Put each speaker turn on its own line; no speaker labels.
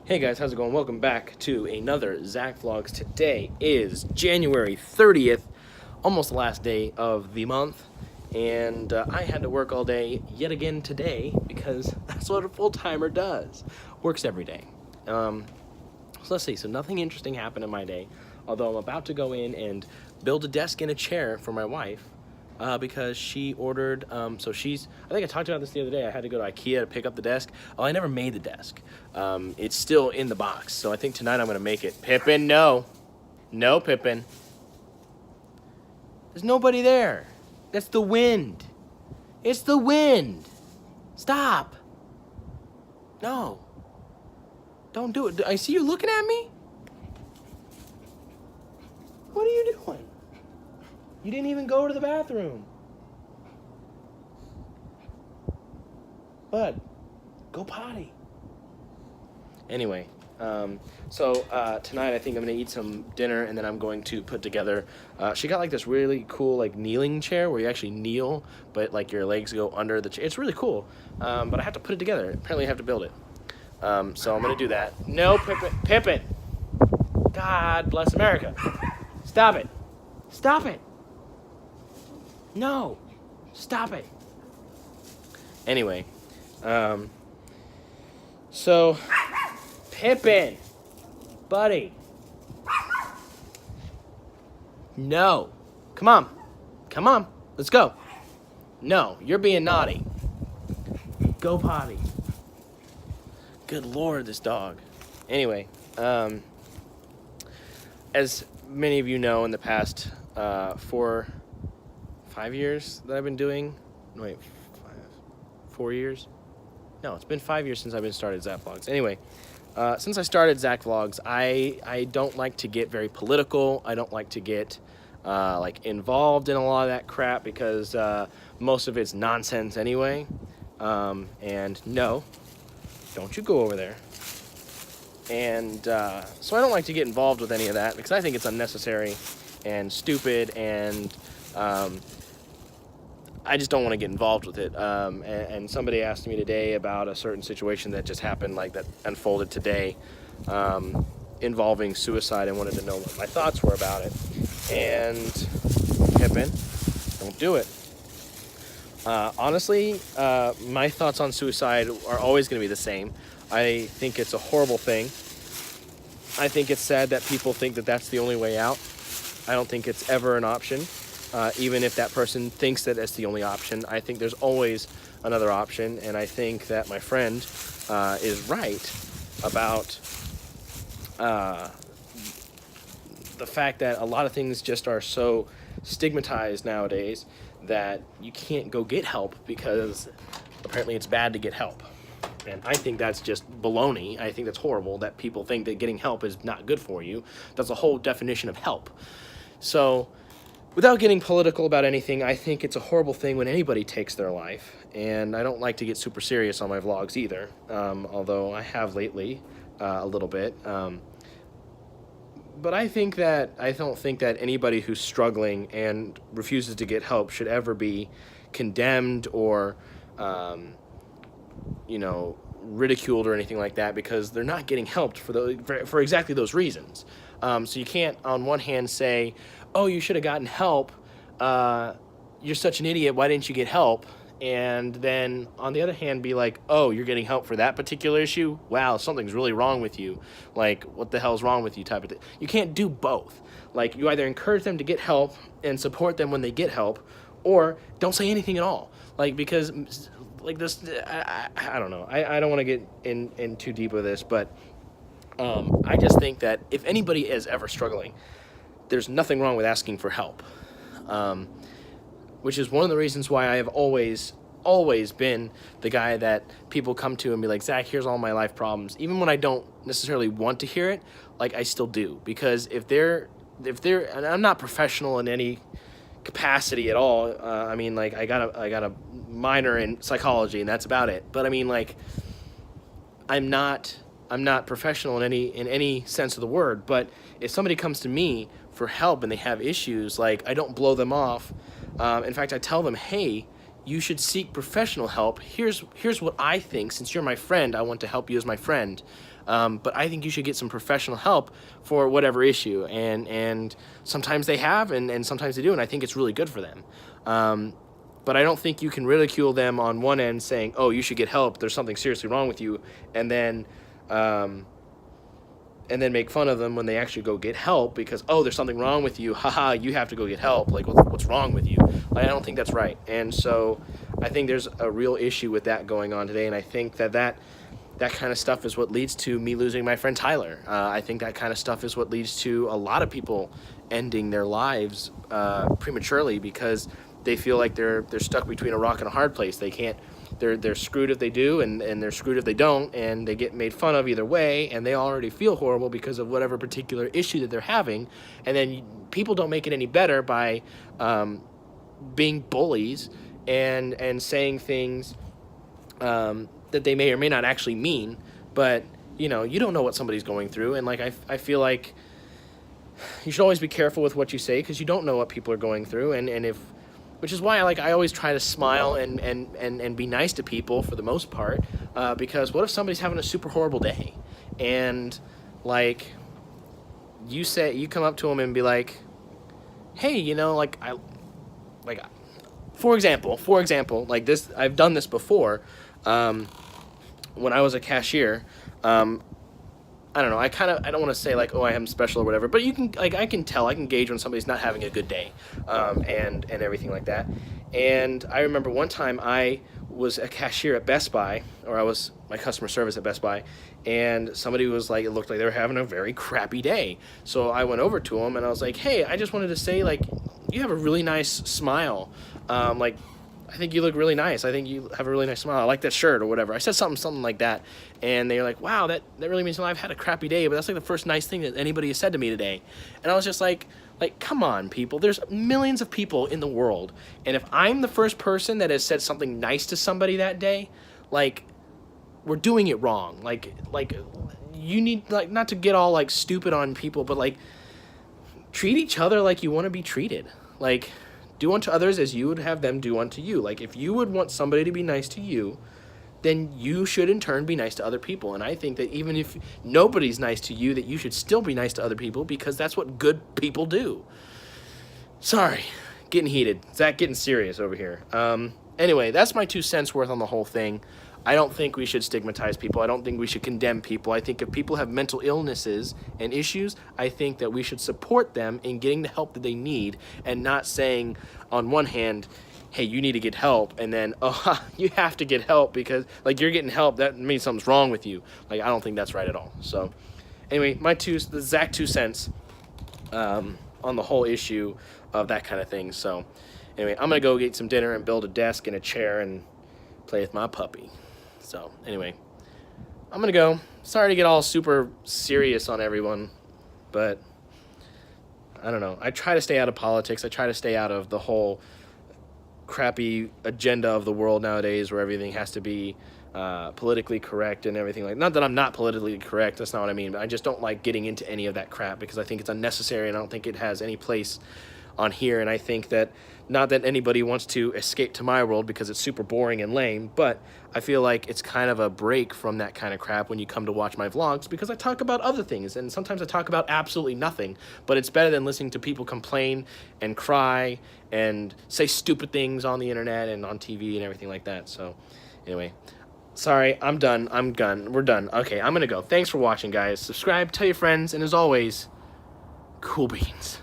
Hey guys, how's it going? Welcome back to another Zach Vlogs. Today is January 30th, almost the last day of the month, and I had to work all day yet again today because that's what a full-timer does. Works every day. So let's see, so nothing interesting happened in my day, although I'm about to go in and build a desk and a chair for my wife. Because she ordered, I think I talked about this the other day. I had to go to IKEA to pick up the desk. Oh, I never made the desk. It's still in the box, so I think tonight I'm gonna make it. Pippin, no. No, Pippin. There's nobody there. That's the wind. It's the wind. Stop. No. Don't do it. I see you looking at me. What are you doing? You didn't even go to the bathroom. Bud, go potty. Anyway, tonight I think I'm gonna eat some dinner and then I'm going to put together, she got like this really cool like kneeling chair where you actually kneel, but like your legs go under the chair. It's really cool, but I have to put it together. Apparently I have to build it. So I'm gonna do that. No, Pippin. God bless America. Stop it. Stop it. No, stop it. Anyway, so Pippin, buddy. No, come on, let's go. No, you're being naughty. Go potty. Good Lord, this dog. Anyway, as many of you know, in the past 5 years that I've been doing, 4 years? No, it's been 5 years since I've been started Zach Vlogs. Anyway, since I started Zach Vlogs, I don't like to get very political. I don't like to get like involved in a lot of that crap because most of it's nonsense anyway. And no, don't you go over there. And so I don't like to get involved with any of that because I think it's unnecessary and stupid, and I just don't want to get involved with it. And somebody asked me today about a certain situation that just happened, like that unfolded today, involving suicide, and wanted to know what my thoughts were about it. And Pippin, don't do it. Honestly, my thoughts on suicide are always going to be the same. I think it's a horrible thing. I think it's sad that people think that that's the only way out. I don't think it's ever an option. Even if that person thinks that it's the only option, I think there's always another option, and I think that my friend is right about the fact that a lot of things just are so stigmatized nowadays that you can't go get help because apparently it's bad to get help. And I think that's just baloney. I think that's horrible that people think that getting help is not good for you. That's a whole definition of help. So, without getting political about anything, I think it's a horrible thing when anybody takes their life, and I don't like to get super serious on my vlogs either, although I have lately a little bit. But I don't think that anybody who's struggling and refuses to get help should ever be condemned or, ridiculed or anything like that because they're not getting helped for exactly those reasons. So you can't, on one hand, say, oh, you should have gotten help, you're such an idiot, why didn't you get help? And then, on the other hand, be like, oh, you're getting help for that particular issue? Wow, something's really wrong with you. Like, what the hell's wrong with you type of thing. You can't do both. Like, you either encourage them to get help and support them when they get help, or don't say anything at all. Like, because, like this, I don't know. I don't want to get in too deep with this, but I just think that if anybody is ever struggling, there's nothing wrong with asking for help, which is one of the reasons why I have always been the guy that people come to and be like, Zach, here's all my life problems. Even when I don't necessarily want to hear it, like I still do, because if they're, and I'm not professional in any capacity at all. I mean, like I got a minor in psychology and that's about it. But I mean, like, I'm not professional in any sense of the word, but if somebody comes to me for help and they have issues, like I don't blow them off. In fact, I tell them, hey, you should seek professional help. Here's what I think. Since you're my friend, I want to help you as my friend. But I think you should get some professional help for whatever issue. And sometimes they have, and sometimes they do, and I think it's really good for them. But I don't think you can ridicule them on one end saying, oh, you should get help, there's something seriously wrong with you, and then make fun of them when they actually go get help because, oh, there's something wrong with you, haha, you have to go get help, like, what's wrong with you? Like, I don't think that's right. And so I think there's a real issue with that going on today, and I think that kind of stuff is what leads to me losing my friend Tyler. I think that kind of stuff is what leads to a lot of people ending their lives prematurely because they feel like they're stuck between a rock and a hard place. They can't. They're screwed if they do, and they're screwed if they don't, and they get made fun of either way, and they already feel horrible because of whatever particular issue that they're having, and then people don't make it any better by being bullies and saying things that they may or may not actually mean, but you don't know what somebody's going through, and like I feel like you should always be careful with what you say because you don't know what people are going through, which is why I always try to smile and be nice to people for the most part, because what if somebody's having a super horrible day, and like you come up to them and be like, hey, for example, like this, I've done this before, when I was a cashier. I don't know, I don't want to say like, oh, I am special or whatever, but you can, like, I can gauge when somebody's not having a good day, and everything like that. And I remember one time I was a cashier at Best Buy, or I was my customer service at Best Buy, and somebody was like, it looked like they were having a very crappy day. So I went over to them and I was like, hey, I just wanted to say, like, you have a really nice smile. Like, I think you look really nice. I think you have a really nice smile. I like that shirt or whatever. I said something like that. And they were like, wow, that really means I've had a crappy day, but that's like the first nice thing that anybody has said to me today. And I was just like, come on, people. There's millions of people in the world. And if I'm the first person that has said something nice to somebody that day, like, we're doing it wrong. Like you need, like, not to get all like stupid on people, but like treat each other like you want to be treated. Like, do unto others as you would have them do unto you. Like, if you would want somebody to be nice to you, then you should in turn be nice to other people. And I think that even if nobody's nice to you, that you should still be nice to other people because that's what good people do. Sorry, getting heated. Zach getting serious over here. Anyway, that's my 2 cents worth on the whole thing. I don't think we should stigmatize people. I don't think we should condemn people. I think if people have mental illnesses and issues, I think that we should support them in getting the help that they need and not saying on one hand, hey, you need to get help, and then, oh, you have to get help because, like, you're getting help, that means something's wrong with you. Like, I don't think that's right at all. So, anyway, the Zach 2 cents on the whole issue of that kind of thing. So, anyway, I'm going to go get some dinner and build a desk and a chair and play with my puppy. So, anyway, I'm going to go. Sorry to get all super serious on everyone, but I don't know. I try to stay out of politics. I try to stay out of the whole crappy agenda of the world nowadays where everything has to be politically correct and everything like that. Not that I'm not politically correct, that's not what I mean, but I just don't like getting into any of that crap because I think it's unnecessary and I don't think it has any place on here. And I think that, not that anybody wants to escape to my world because it's super boring and lame, but I feel like it's kind of a break from that kind of crap when you come to watch my vlogs because I talk about other things and sometimes I talk about absolutely nothing, but it's better than listening to people complain and cry and say stupid things on the internet and on TV and everything like that. So anyway, sorry, I'm done. We're done. Okay, I'm gonna go. Thanks for watching, guys. Subscribe, tell your friends, and as always, cool beans.